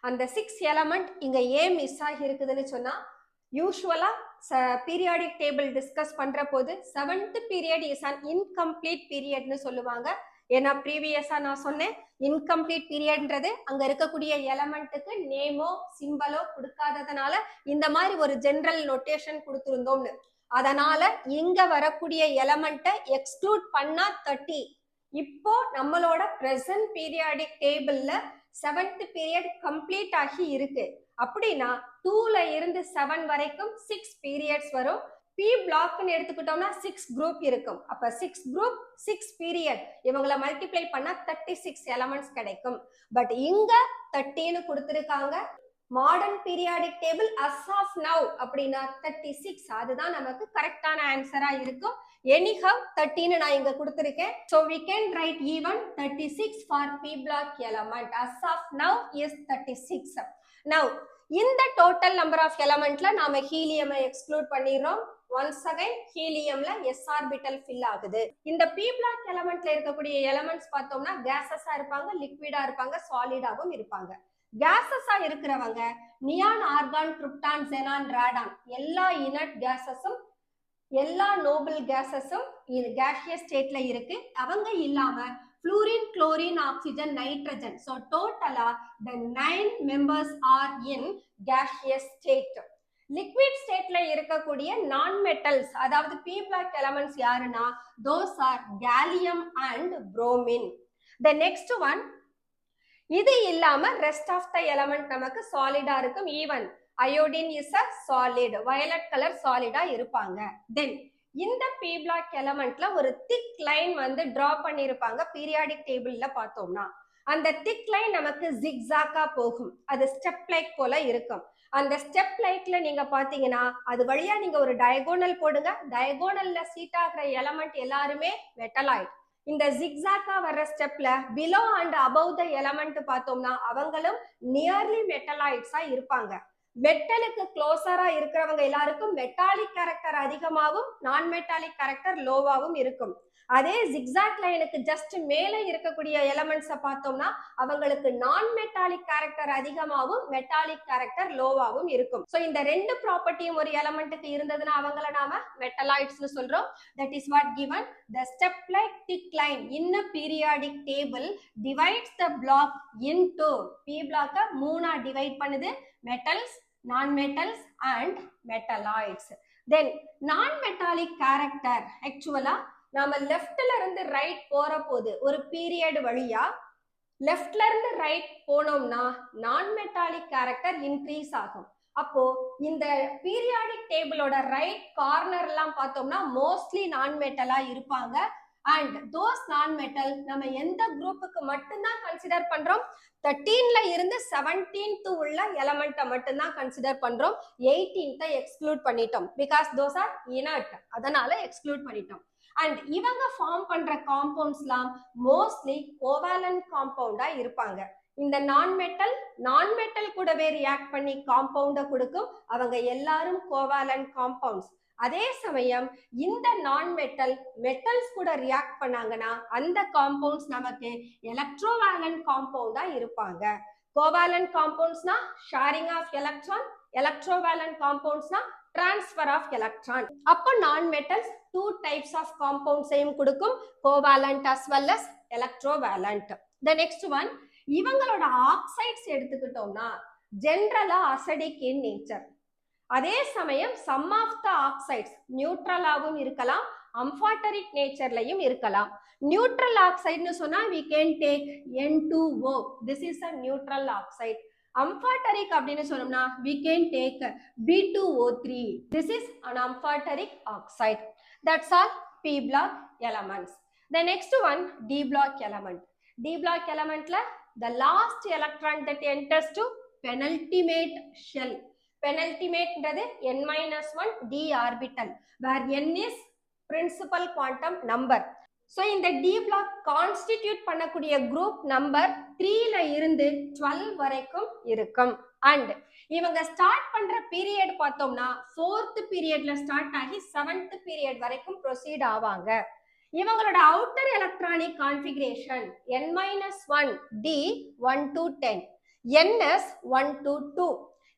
அந்த 6 எலமெண்ட் இங்க ஏன் மிஸ் ஆகி இருக்குதுன்னு சொன்னா, யூஸ்வலா பீரியாடிக் டேபிள் டிஸ்கஸ் பண்ற போது 7th period is an incomplete பீரியட்னு சொல்லுவாங்க. ஏன்னா ப்ரீவியஸா நான் சொன்னேன், இன்கம்ப்ளீட் பீரியட்ன்றது அங்க இருக்கக்கூடிய எலமெண்ட்டுக்கு நேமோ சிம்பலோ கொடுக்காததுனால இந்த மாதிரி ஒரு ஜெனரல் நோட்டேஷன் கொடுத்திருந்தோம்னு. அதனால இங்க வரக்கூடிய எலமெண்ட்டை எக்ஸ்க்ளூட் பண்ணா 30. இப்போ நம்மளோட பிரசன்ட் பீரியாடிக் டேபிள்ல 7th பீரியட் கம்ப்ளீட் ஆகி இருக்கு. அப்படின்னா 2ல இருந்து 7 வரைக்கும் 6 பீரியட்ஸ் வரும். பி பிளாக்னு எடுத்துக்கிட்டோம்னா 6 குரூப் இருக்கும். அப்ப 6 குரூப் 6 பீரியட், இவங்களை மல்டிப்ளை பண்ணா 36 எலமெண்ட்ஸ் கிடைக்கும். பட் இங்க 30ன்னு கொடுத்திருக்காங்க. Modern periodic table as of now அப்படின்னா 36. அதுதான் நமக்கு கரெக்டான ஆன்சரா இருக்கும். எனிஹவ் 30ன்னு நான் இங்க கொடுத்திருக்கேன். So we can write even 36 for P block element. As of now is 36. Now இந்த டோட்டல் நம்பர் ஆஃப் எலமெண்ட்ல நாம ஹீலியம் எக்ஸ்க்ளூட் பண்ணிடுறோம். ஒன்ஸ் அகைன் ஹீலியம்ல s ஆர்பிட்டல் ஃபில் ஆகுது. இந்த பி பிளாக் எலமெண்ட்ல இருக்கக்கூடிய எலமெண்ட்ஸ் பார்த்தோம்னா கேசஸா இருப்பாங்க, லிக்விடா இருப்பாங்க, சாலிடாவும் இருப்பாங்க. கேசஸா இருக்கிறவங்க neon, argon, krypton, xenon, Radaan எல்லா இனட் கேசஸும் எல்லா நோபல் கேசஸும் கேஷியஸ் ஸ்டேட்ல இருக்கு. அவங்க இல்லாம fluorine, chlorine, oxygen, nitrogen. So totally the 9 members are in gaseous state. Liquid state ல இருக்கக்கூடிய non metals, அதாவது p block elements யாருன்னா those are gallium and bromine. The next one, இது இல்லாம rest of the element நமக்கு solid இருக்கும். Even iodine is a solid, violet color solid இருப்பாங்க. Then இந்த பி பிளாக் எலமெண்ட்ல ஒரு திக் லைன் வந்து டிரா பண்ணிருப்பாங்க. பீரியாடிக் டேபிள்ல பார்த்தோம்னா அந்த திக் லைன் நமக்கு ஜிக்ஸாக்கா போகும். அது ஸ்டெப் லைக் போல இருக்கும். அந்த ஸ்டெப் லைக்ல நீங்க பாத்தீங்கன்னா அது வழியா நீங்க ஒரு டயகோனல் போடுங்க. டயகோனல்ல சீட் ஆகிற எலமெண்ட் எல்லாருமே மெட்டலாய்ட். இந்த ஜிக்ஸாக்கா வர்ற ஸ்டெப்ல below and above the element பார்த்தோம்னா அவங்களும் நியர்லி மெட்டலாய்ட்ஸா இருப்பாங்க. மெட்டலுக்கு க்ளோசரா இருக்கிறவங்க எல்லாருக்கும் மெட்டாலிக் கேரக்டர் அதிகமாகவும் நான் மெட்டாலிக் கேரக்டர் லோவாகவும் இருக்கும். அதே ஜிக்ஸாக் லைனுக்கு ஜஸ்ட் மேலே இருக்கக்கூடிய எலமெண்ட்ஸை பார்த்தோம்னா அவங்களுக்கு நான் மெட்டாலிக் கேரக்டர் அதிகமாகவும் மெட்டாலிக் கேரக்டர் லோவாகவும் இருக்கும். ஸோ இந்த ரெண்டு ப்ராப்பர்ட்டியும் ஒரு எலமெண்ட்டுக்கு இருந்ததுன்னா அவங்கள நாம மெட்டலாய்ட்ஸ்னு சொல்றோம். That is what given. The step like thick line in a periodic table divides the block into, p பிளாக்கை 3ஆ டிவைட் பண்ணுது. Metals, non-metals and metalloids. Then non-metallic character actually நாம லெஃப்ட்ல இருந்து ரைட் போற போது ஒரு பீரியட் வழியா லெஃப்ட்ல இருந்து ரைட் போனோம்னா நான்-மெட்டாலிக் கேரக்டர் இன்க்ரீஸ் ஆகும். அப்போ இந்த பீரியாடிக் டேபிளோட ரைட் கார்னர் எல்லாம் பார்த்தோம்னா மோஸ்ட்லி நான்-மெட்டலா இருப்பாங்க. அண்ட் தோஸ் நான்-மெட்டல் நம்ம எந்த குரூப்புக்கு மட்டும்தான் கன்சிடர் பண்றோம்? 13ல இருந்து 17th உள்ள எலமெண்ட்டை மட்டும்தான் கன்சிடர் பண்றோம். 18th எக்ஸ்க்ளூட் பண்ணிட்டோம். பிகாஸ் தோஸ் ஆர் இனர்ட், அதனால எக்ஸ்க்ளூட் பண்ணிட்டோம். அண்ட் இவங்க ஃபார்ம் பண்ற காம்பவுண்ட்ஸ்லாம் மோஸ்ட்லி கோவாலன்ட் காம்பவுண்டா இருப்பாங்க. இந்த நான் மெட்டல் கூடவே ரியாக்ட் பண்ணி காம்பவுண்டை கொடுக்கும். அவங்க எல்லாரும் கோவாலன்ட் காம்பவுண்ட்ஸ். அதே சமயம் இந்த நான் மெட்டல்ஸ் கூட ரியாக்ட் பண்ணாங்கன்னா அந்த காம்பவுண்ட்ஸ் நமக்கு எலக்ட்ரோவேலன்ட் காம்பவுண்டா இருப்பாங்க. கோவாலன்ட் காம்பவுண்ட்ஸ்னா ஷேரிங் ஆஃப் எலக்ட்ரான், எலக்ட்ரோவேலன்ட் காம்பவுண்ட்ஸ்னா transfer of electron. அப்போ non-metals two types of compounds கொடுக்கும், covalent as well as electrovalent. The next one, இவங்களோட oxides எடுத்துக்கிட்டோம்னா generally acidic in nature. அதே சமயம் some of the oxides நியூட்ரலாகவும் இருக்கலாம், amphoteric நேச்சர்லயும் இருக்கலாம். நியூட்ரல் ஆக்சைடுன்னு சொன்னா we can take N2O. This is a neutral oxide. Amphoteric அப்படின்னு சொன்னோம்னா we can take B2O3. This is an amphoteric oxide. That's all P block elements. The next one, D block element. D block elementல the last electron that enters to penultimate shell. Penultimate ன்றது n-1 d orbital, where n is principal quantum number. So இந்த D block constitute பண்ணக்கூடிய group number 3ல இருந்து 12 வரைக்கும் இருக்கும். And இவங்க ஸ்டார்ட் பண்ற பீரியட் பார்த்தோம்னா 4th பீரியட்ல ஸ்டார்ட் ஆகி 7th பீரியட் வரைக்கும் ப்ரொசீட் ஆவாங்க. இவங்களோட outer electronic configuration n-1 d 1 to 10, ns 1 to 2.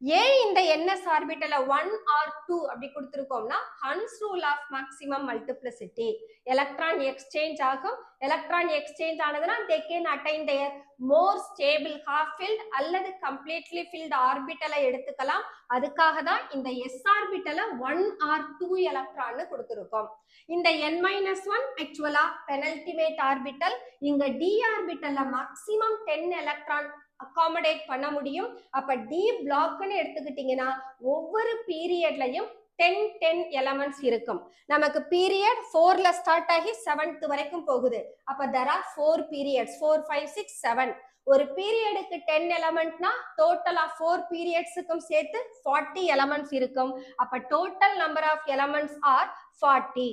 ஏன் இந்த ns ஆர்பிட்டல 1 or 2 அப்படி கொடுத்திருக்கோம்னா Hund's rule of maximum multiplicity. Electron exchange ஆகும். எலக்ட்ரான் எக்ஸ்சேஞ்ச் ஆனதுன்னா they can attain their more stable half filled அல்லது completely filled ஆர்பிட்டலை எடுத்துக்கலாம். அதுக்காக தான் இந்த s ஆர்பிட்டல 1 or 2 எலக்ட்ரான் கொடுத்திருக்கோம். இந்த n-1 ஆக்சுவலா பெனல்டிமேட் ஆர்பிட்டல். இங்க d ஆர்பிட்டல்ல மேக்ஸிமம் 10 எலக்ட்ரான் அகாமடேட் பண்ண முடியும். அப்ப டி பிளாக்னு எடுத்துக்கிட்டீங்கன்னா ஒவ்வொரு பீரியட்லயும் 10 எலமெண்ட்ஸ் இருக்கும். நமக்கு பீரியட் 4ல ஸ்டார்ட் ஆகி 7th வரைக்கும் போகுது. அப்ப there are 4 periods, 4 5 6 7. ஒரு பீரியடுக்கு 10 எலமெண்ட்னா டோட்டலா 4 பீரியட்ஸுக்கும் சேர்த்து 40 எலமெண்ட்ஸ் இருக்கும். அப்ப total number of elements are 40.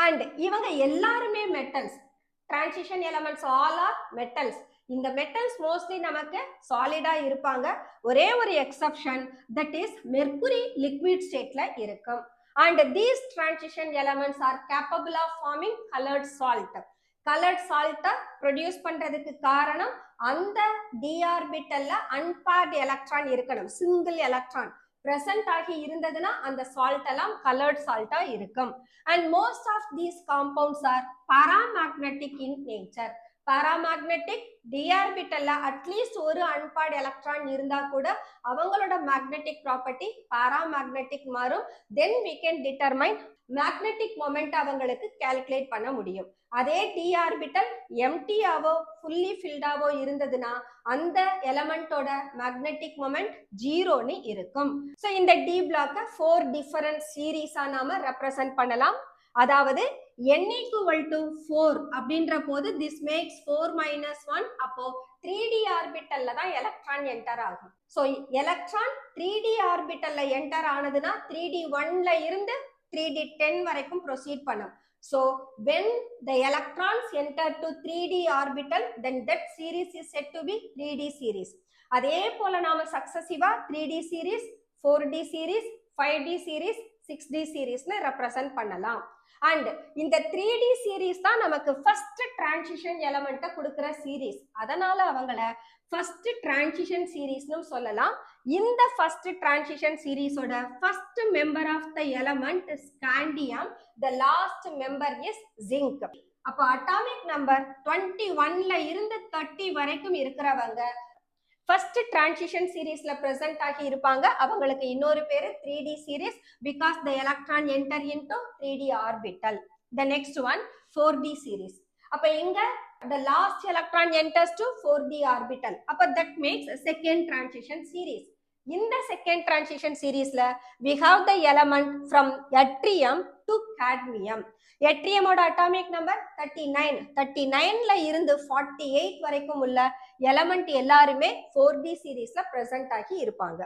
And இவங்க எல்லாருமே metals. Transition elements all are metals. இந்த மெட்டல்ஸ் மோஸ்ட்லி நமக்கு சாலிடா இருப்பாங்க. ஒரே ஒரு exception, that is mercury liquid ஸ்டேட்ல இருக்கும். And these transition elements are capable of forming coloured salt. Coloured சால்ட்டை ப்ரொடியூஸ் பண்றதுக்கு காரணம் அந்த டி ஆர்பிட்டல்ல அன்பேர்ட் எலக்ட்ரான் இருக்கணும். சிங்கிள் எலக்ட்ரான் present ஆகி இருந்ததுன்னா அந்த சால்ட் எல்லாம் கலர்ட் சால்ட்டா இருக்கும். And most of these compounds are paramagnetic in nature. Paramagnetic D ஆர்பிட்டல்ல அட்லீஸ்ட் ஒரு அன்பேர்ட் எலக்ட்ரான் இருந்தா கூட அவங்களோட மேக்னெட்டிக் ப்ராப்பர்ட்டி பாராமேக்னெட்டிக் மாறும். தென் we can determine magnetic moment அவங்களுக்கு கால்குலேட் பண்ண முடியும். அதே டி ஆர்பிட்டல் எம்டியாவோ ஃபுல்லி ஃபில்டாவோ இருந்ததுன்னா அந்த எலமெண்டோட மேக்னெட்டிக் மொமெண்ட் 0ன்னு இருக்கும். ஸோ இந்த டி பிளாக்க 4 டிஃபரண்ட் சீரீஸா நாம ரெப்ரசன்ட் பண்ணலாம். அதாவது n equal to 4 அப்படின்ற போது this makes 4 minus 1. அப்போ 3d ஆர்பிட்டல்ல தான் எலக்ட்ரான் என்டர் ஆகும். ஸோ எலக்ட்ரான் 3d ஆர்பிட்டல்ல என்டர் ஆனதுன்னா 3d1ல இருந்து 3d10 வரைக்கும் ப்ரொசீட் பண்ணும். So when the electrons enter to 3d orbital, then that series is said to be 3d series. அதே போல நாம சக்சசிவா 3d series, 4d series, 5d series, 6d சீரீஸ்னு ரெப்ரசன்ட் பண்ணலாம். அண்ட் இந்த 3d சீரீஸ் தான் நமக்கு ஃபர்ஸ்ட் டிரான்சிஷன் எலமெண்ட்டை கொடுக்கிற சீரீஸ். அதனால அவங்கள ஃபர்ஸ்ட் டிரான்சிஷன் சீரீஸ்னு சொல்லலாம். இந்த ஃபர்ஸ்ட் டிரான்சிஷன் சீரீஸோட first member of the element scandium, the last member is zinc. அப்போ அட்டாமிக் நம்பர் 21ல இருந்து 30 வரைக்கும் இருக்கிறவங்க ஃபர்ஸ்ட் டிரான்சிஷன் சீரீஸ்ல பிரசன்ட் ஆகி இருப்பாங்க. அவங்களுக்கு இன்னொரு பேரு 3d series, because the electron enter into 3d orbital. The next one 4d series. அப்ப இங்க the last electron enters to 4d orbital. அப்ப that makes a second transition series. In the second transition seriesல we have the element from yttrium to cadmium. yttriumோட atomic number 39. 39ல இருந்து 48 வரைக்கும் உள்ள எலமெண்ட் எல்லாருமே 4d சீரீஸ்ல பிரசன்ட் ஆகி இருப்பாங்க.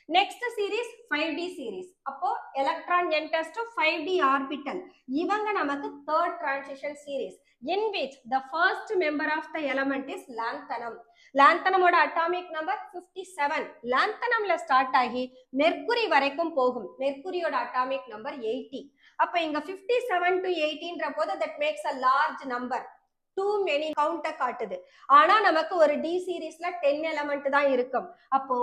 Next series 5d series. அப்போ electron enters to 5d orbital. இவங்க நமக்கு third transition series, in which the first member of the element is lanthanum. லாந்தனமோட அட்டாமிக் நம்பர் 57. லாந்தனம்ல ஸ்டார்ட் ஆகி மெர்க்குரி வரைக்கும் போகும். மெர்க்குரியோட அட்டாமிக் நம்பர் 80. அப்ப இங்க 57 to 80ன்ற போது that makes a large number. too many கவுண்ட காட்டுது. ஆனா நமக்கு ஒரு டி சீரீஸ்ல 10 எலமெண்ட் தான் இருக்கும். அப்போ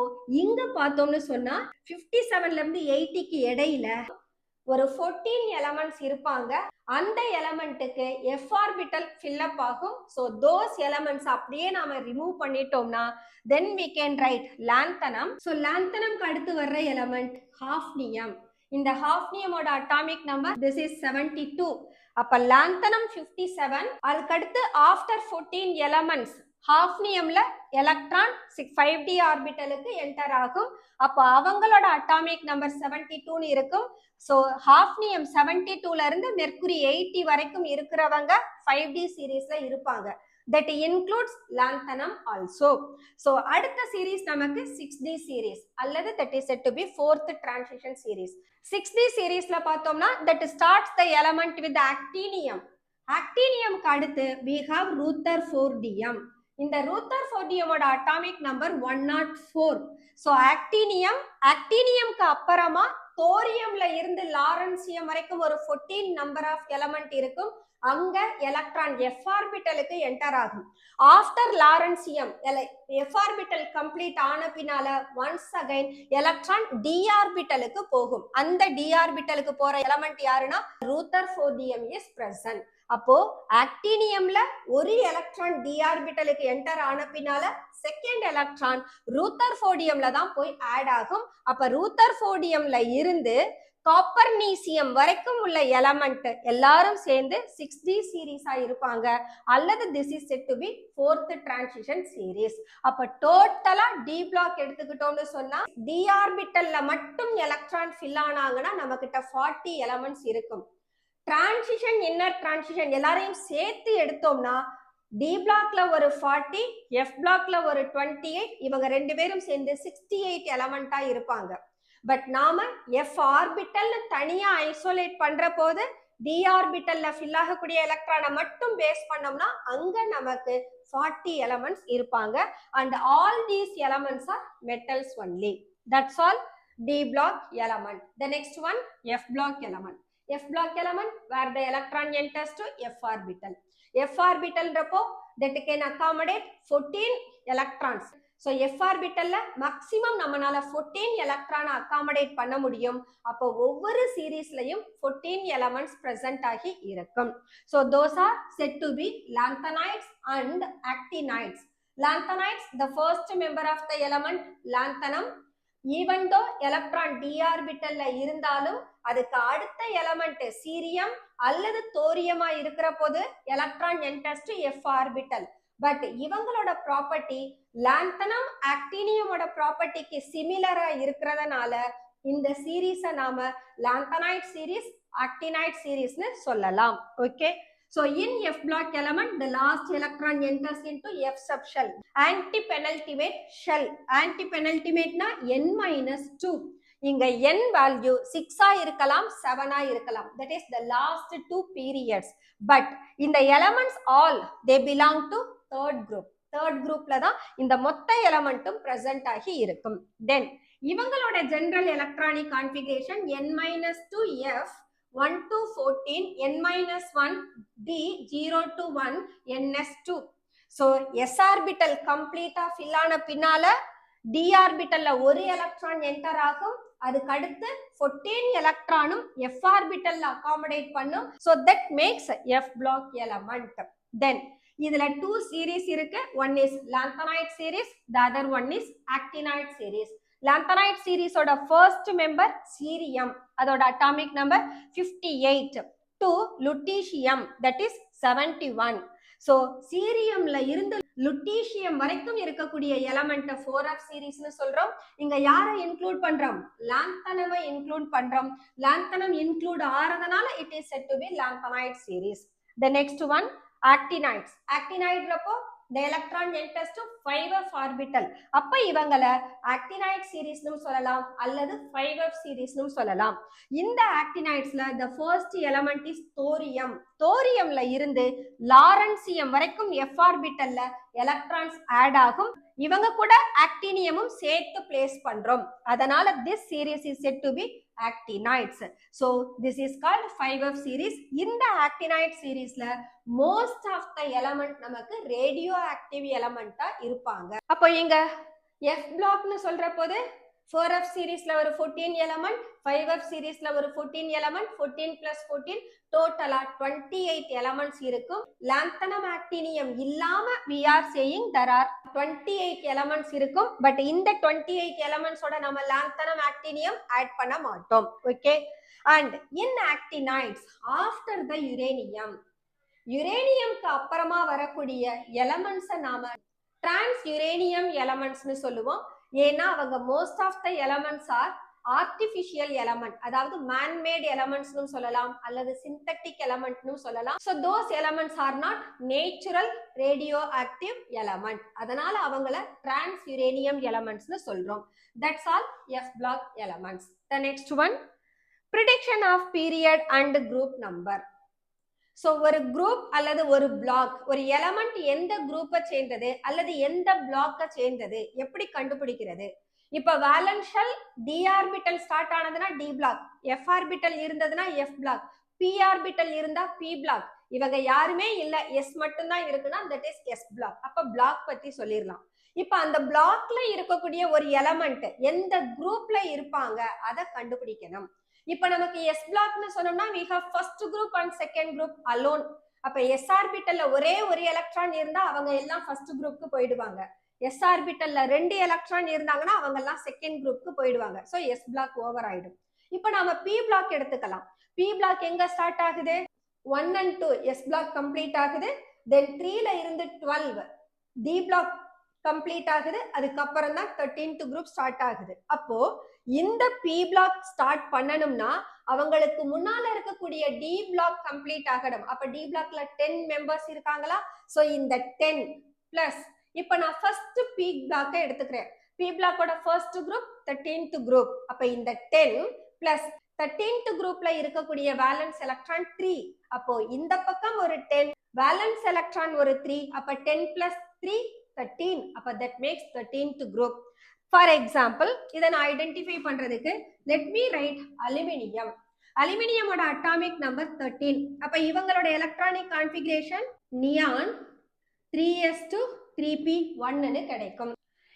இங்க பார்த்தோம்னு சொன்னா 57ல இருந்து 80க்கு இடையில ஒரு 14 எலமெண்ட்ஸ் இருப்பாங்க. அந்த எலமெண்ட்டுக்கு f ஆர்பிட்டல் fill up ஆகும். so those elements அப்படியே நாம ரிமூவ் பண்ணிட்டோம்னா then we can write lanthanum. so லாந்தனம்க்கு அடுத்து வர்ற எலமெண்ட் ஹாஃப்னியம். இந்த ஹாஃப்னியமோட அட்டாமிக் நம்பர் this is 72. அப்ப லாந்தனம் 57. அதுக்கடுத்து ஆஃப்டர் 14 எலமெண்ட்ஸ் ஹாஃப்னியம்ல எலக்ட்ரான் 5d ஆர்பிட்டலுக்கு என்டர் ஆகும். அப்ப அவங்களோட அட்டாமிக் நம்பர் 72 இருக்கும். சோ ஹாஃப்னியம் 72ல இருந்து மெர்க்குரி 80 வரைக்கும் இருக்கிறவங்க 5d சீரீஸ்ல இருப்பாங்க. that includes lanthanum also. so அடுத்த சீரீஸ் நமக்கு 6d சீரீஸ் அல்லது that is said to be fourth transition series. 6d சீரீஸ்ல பார்த்தோம்னா that starts the element with actinium. ஆக்டினியம்க்கு அடுத்து we have ரூதர்ஃபோர்டியம். இந்த ரூதர்ஃபோர்டியமோட அட்டாமிக் நம்பர் 104. சோ ஆக்டினியம்க்கு அப்புறமா தோரியம்ல இருந்து லாரன்சியம் வரைக்கும் ஒரு 14 நம்பர் ஆஃப் எலமெண்ட் இருக்கும். அங்க எலக்ட்ரான் f ஆர்பிட்டலுக்கு என்டர் ஆகும். After lawrencium f orbital complete ஆன பின்னால ஒன்ஸ் அகைன் எலக்ட்ரான் d ஆர்பிட்டலுக்கு போகும். அந்த d ஆர்பிட்டலுக்கு போற எலமெண்ட் யாருன்னா ரூதர்ஃபோர்டியம் இஸ் பிரசன்ட். அப்போ ஆக்டினியம்ல ஒரு எலக்ட்ரான் d ஆர்பிட்டலுக்கு என்டர் ஆன பின்னால செகண்ட் எலக்ட்ரான் ரூதர்ஃபோர்டியம்ல தான் போய் ஆட் ஆகும். அப்ப ரூதர்ஃபோர்டியம்ல இருந்து காப்பர்னீசியம் வரைக்கும் உள்ள எலமெண்ட் எல்லாரும் சேர்ந்து 6d சீரீஸா இருப்பாங்க அல்லது this is set to be fourth transition series. அப்ப டோட்டலா d பிளாக் எடுத்துக்கிட்டோம்னு சொன்னா d ஆர்பிட்டல்ல மட்டும் எலக்ட்ரான் ஃபில் ஆனாங்கன்னா நமக்கிட்ட 40 எலமெண்ட்ஸ் இருக்கும். டிரான்சிஷன் இன்னர் டிரான்சிஷன் எல்லாரையும் சேர்த்து எடுத்தோம்னா டி பிளாக்ல ஒரு 40, எஃப் பிளாக்ல ஒரு 28, இவங்க ரெண்டு பேரும் சேர்ந்து 68 எலமெண்டா இருப்பாங்க. பட் நாம எஃப் ஆர்பிட்டல் தனியா ஐசோலேட் பண்ற போது டி ஆர்பிட்டல்ல ஃபில் ஆகக்கூடிய எலக்ட்ரானை மட்டும் பேஸ் பண்ணோம்னா அங்க நமக்கு 40 எலமெண்ட்ஸ் இருப்பாங்க. And all these elements are metals only. That's all d block element. The next one f block element. F block element where the electron enters to F orbital. F orbital Rabbo that can accommodate 14 electrons. So F orbitalல maximum நம்மனால 14 electron accommodate பண்ண முடியும். அப்போ ஒவ்வொரு சீரீஸ்லயும் 14 elements present ஆகி இருக்கும். So those are said to be lanthanides and actinides. Lanthanides, the first member of the element lanthanum. Even though electron d ஆர்பிட்டல்ல இருந்தாலும் அதுக்கு அடுத்த எலமெண்ட் சீரியம் அல்லது தோரியமா இருக்கிற போது electron enters to f orbital. But இவங்களோட ப்ராப்பர்ட்டி லாந்தனம் ஆக்டினியமோட ப்ராப்பர்ட்டிக்கு சிமிலரா இருக்கிறதுனால இந்த சீரீஸை நாம லாந்தனைட் சீரீஸ், ஆக்டினைட் சீரீஸ்னு சொல்லலாம். Okay. So in F block element, the last electron enters into F subshell. Antipenultimate shell. Antipenultimate na n-2. இங்க n value 6 இருக்கலாம் 7 இருக்கலாம். That is the last 2 periods. But in the elements all they belong to third group. Third groupல தான் இந்த மொத்த எலமெண்ட்டும் present ஆகி இருக்கும். Then இவங்களோட general electronic configuration n-2f 1 to 14, n-1 d 0 to 1 ns2. so s orbital complete fill ஆன பின்னால d ஆர்பிட்டல்ல ஒரு எலக்ட்ரான் என்டர் ஆகும். அதுக்கு அடுத்து 14 எலக்ட்ரானும் f ஆர்பிட்டல்ல அகாமடேட் பண்ணும். so that makes f block element. then இதுல 2 series இருக்கு. one is lanthanide series, the other one is actinide series. Lanthanide series ஓட first member cerium, அதோட atomic number 58 to lutetium, that is 71. so ceriumல இருந்து lutetium வரைக்கும் இருக்கக்கூடிய எலமெண்ட் 4f சீரீஸ்னு சொல்றோம். இங்க யாரை இன்க்ளூட் பண்றோம்? லாந்தனமை இன்க்ளூட் பண்றோம். லாந்தனம் இன்க்ளூட் ஆறதுனால it is said to be lanthanide series. the next one actinides. actinide Rabbo the electron enters to 5f orbital. அப்ப இவங்கள actinide series னும் சொல்லலாம் அல்லது 5f series னும் சொல்லலாம். இந்த actinides-ல the first element is thorium. thoriumல இருந்து லாரன்சியம் வரைக்கும் f orbital-ல electrons add ஆகும். இவங்க கூட actinium-உம் சேர்த்து place பண்றோம். அதனால this series is said to be actinides. so this is called 5f series. இந்த actinide series-ல most of the element நமக்கு radioactive element-ஆ இருப்பாங்க. அப்போ இங்க F block னு சொல்ற போது 4f சீரிஸ்ல ஒரு 14 எலமெண்ட், 5f சீரிஸ்ல ஒரு 14 எலமெண்ட், 14 plus 14 டோட்டலா 28 எலமெண்ட்ஸ் இருக்கும். லாந்தனம் ஆக்டினியம் இல்லாம we are saying there are 28 elements இருக்கும். பட் இந்த 28 எலமெண்ட்ஸோட நம்ம லாந்தனம் ஆக்டினியம் ஆட் பண்ண மாட்டோம். Okay. And in actinides after the uranium, யுரேனியம்க்கு அப்புறமா வரக்கூடிய எலமெண்ட்ஸை நாம டிரான்ஸ் யுரேனியம் எலமெண்ட்ஸ்னு சொல்லுவோம். ஏன்னா அவங்க most of the elements are artificial element, அதாவது மேன்மேட் எலமெண்ட்ஸ்னு சொல்லலாம் அல்லது சிந்தட்டிக் எலமெண்ட்னு சொல்லலாம். So those elements are not natural radioactive element. அதனால அவங்கள டிரான்ஸ் யுரேனியம் எலமெண்ட்ஸ்னு சொல்றோம். That's all f block elements. The next one, prediction of period and group number. So ஒரு குரூப் அல்லது ஒரு பிளாக், ஒரு எலமெண்ட் எந்த குரூப்பை சேர்ந்தது அல்லது எந்த பிளாக்கை சேர்ந்தது எப்படி கண்டுபிடிக்கிறது? இப்ப வேலன்ஷியல் டி ஆர்பிட்டல் ஸ்டார்ட் ஆனதுன்னா டி பிளாக், எஃப் ஆர்பிட்டல் இருந்ததுன்னா எஃப் பிளாக், பி ஆர்பிட்டல் இருந்தா பி பிளாக். இவங்க யாருமே இல்ல, எஸ் மட்டும்தான் இருக்குன்னா தட் இஸ் எஸ் பிளாக். அப்ப பிளாக் பத்தி சொல்லிடலாம். இப்ப அந்த பிளாக்ல இருக்கக்கூடிய ஒரு எலமெண்ட் எந்த குரூப்ல இருப்பாங்க அதை கண்டுபிடிக்கணும். இப்ப நமக்கு எஸ் பிளாக்னு சொன்னோம்னா we have first group and second group alone. அப்ப எஸ் ஆர்பிட்டல்ல ஒரே ஒரு எலக்ட்ரான் இருந்தா அவங்க எல்லாம் ஃபர்ஸ்ட் குரூப்க்கு போயிடுவாங்க. எஸ் ஆர்பிட்டல்ல 2 எலக்ட்ரான் இருந்தாங்கன்னா அவங்க எல்லாம் செகண்ட் குரூப்க்கு போயிடுவாங்க. சோ எஸ் பிளாக் ஓவர் ஆயிடும். இப்ப நாம பி பிளாக் எடுத்துக்கலாம். பி பிளாக் எங்க ஸ்டார்ட் ஆகுது? 1 and 2 எஸ் பிளாக் கம்ப்ளீட் ஆகுது. தென் 3ல இருந்து 12 டி பிளாக் கம்ப்ளீட் ஆகுது. அதுக்கப்புறம் தான் 13th குரூப் ஸ்டார்ட் ஆகுது. அப்போ இந்த பி பிளாக் ஸ்டார்ட் பண்ணணும்னா அவங்களுக்கு முன்னால இருக்கக்கூடிய டி பிளாக் கம்ப்ளீட் ஆகணும். அப்ப டி பிளாக்ல 10 மெம்பர்ஸ் இருக்காங்களா? சோ இந்த 10 பிளஸ் இப்ப நான் ஃபர்ஸ்ட் பி பிளாக்கை எடுத்துக்கிறேன். பி பிளாக்கோட ஃபர்ஸ்ட் குரூப் 13th குரூப். அப்ப இந்த 10 பிளஸ் 13th குரூப்ல இருக்கக்கூடிய வேலன்ஸ் எலக்ட்ரான் 3. அப்போ இந்த பக்கம் ஒரு 10, வேலன்ஸ் எலக்ட்ரான் ஒரு 3. அப்ப 10 plus 3 13. அப்ப that makes 13th group. For example, இதை நான் ஐடென்டிஃபை பண்றதுக்கு let me write aluminium. அலுமினியமோட அட்டாமிக் நம்பர் 13. அப்ப இவங்களோட electronic configuration neon 3s2 3p1 ன்னு கிடைக்கும்.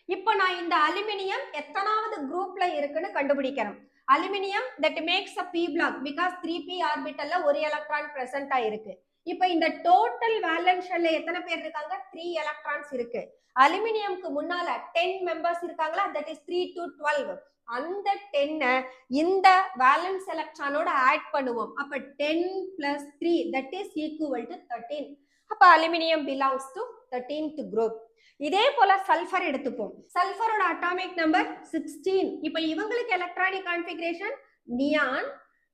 இப்போ நான் இந்த அலுமினியம் எத்தனாவது குரூப்ல இருக்குன்னு கண்டுபிடிக்கிறேன். Aluminium that makes a p block because 3p ஆர்பிட்டல்ல ஒரு எலக்ட்ரான் பிரசன்ட் ஆயிருக்கு. இப்ப இந்த டோட்டல் வேலன்ஸ் ஷெல்ல எத்தனை பேர் இருக்காங்க? 3 எலக்ட்ரான்ஸ் இருக்கு. அலுமினியம்க்கு முன்னால 10 மெம்பர்ஸ் இருக்காங்களா? That is 3 to 12. அந்த 10 இந்த வேலன்ஸ் எலக்ட்ரானோட ஆட் பண்ணுவோம். அப்ப 10 plus 3 that is equal to 13. அப்ப aluminium belongs to 13th group. இதே போல சல்ஃபர் எடுத்துப்போம். சல்ஃபரோட அட்டாமிக் நம்பர் 16. இப்ப இவங்களுக்கு electronic configuration neon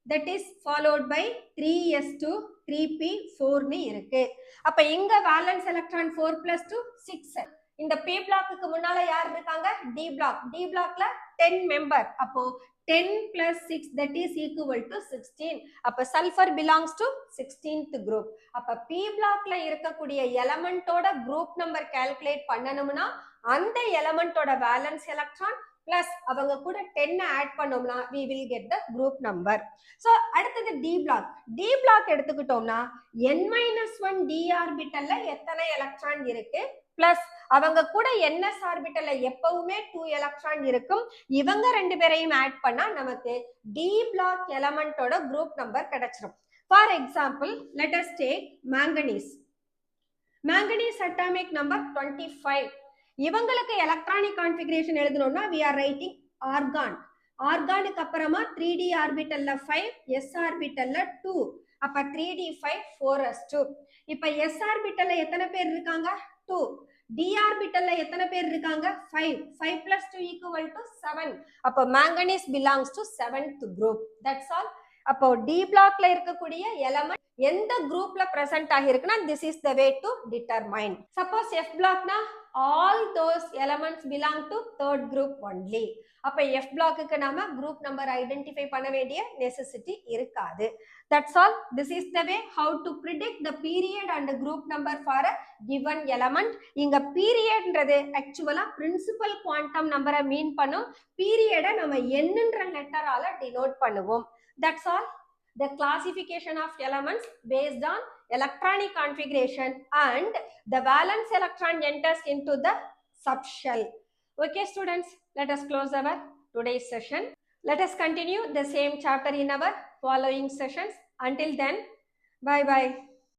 that is followed by 3s2 3p4 ன்னு இருக்கு. அப்ப இங்க வேலன்ஸ் எலக்ட்ரான் 4 plus 2 6. இந்த p பிளாக்குக்கு முன்னால யார் இருக்காங்க? D black. டி பிளாக்ல 10 மெம்பர். அப்போ 10 plus 6 that is equal to 16. அப்ப sulphur belongs to 16th group. அப்ப p பிளாக்ல இருக்கக்கூடிய எலமெண்டோட குரூப் நம்பர் கால்குலேட் பண்ணணும்னா அந்த எலமெண்டோட வேலன்ஸ் எலக்ட்ரான் பிளஸ் அவங்க கூட 10 ஆட் பண்ணோம்னா we will get the group number. So அடுத்தது டி பிளாக். டி பிளாக் எடுத்துக்கிட்டோம்னா n-1 டி ஆர்பிட்டல்ல எத்தனை எலக்ட்ரான் இருக்கு பிளஸ் அவங்க கூட ns ஆர்பிட்டல்ல எப்பவுமே 2 எலக்ட்ரான் இருக்கும். இவங்க ரெண்டு பேரையும் ஆட் பண்ணா நமக்கு டி பிளாக் எலமெண்டோட குரூப் நம்பர் கிடைச்சிரும். For example let us take manganese. manganese atomic number 25. இவங்களுக்கு எலக்ட்ரானிக் கான்ஃபிகரேஷன் எழுதணும்னா we are writing argon. ஆர்கானுக்கு அப்புறமா 3d ஆர்பிட்டல்ல 5, s ஆர்பிட்டல்ல 2. அப்ப 3d5 4s2. இப்ப s ஆர்பிட்டல்ல எத்தனை பேர் இருக்காங்க? 2. d ஆர்பிட்டல்ல எத்தனை பேர் இருக்காங்க? 5. 5 plus 2 equal to 7. அப்ப manganese belongs to 7th group. That's all. அப்போ டி பிளாக்ல இருக்கக்கூடிய எலமெண்ட் எந்த குரூப்ல பிரசன்ட் ஆகிருக்குன்னா this is the way to determine. Suppose f blockனா all those elements belong to third group only. அப்ப f blockக்கு நாம குரூப் நம்பர் ஐடென்டிஃபை பண்ண வேண்டிய நெசசிட்டி இருக்காது. That's all. This is the way how to predict the period and group number for a given element. இங்க பீரியட்ன்றது ஆக்சுவலா பிரின்சிபல் குவாண்டம் நம்பரை மீன் பண்ணும். பீரியடை நம்ம என்னன்ற லெட்டரால டினோட் பண்ணுவோம். That's all. The classification of elements based on electronic configuration and the valence electron enters into the subshell. Okay students, let us close our today's session. Let us continue the same chapter in our following sessions. Until then, bye bye.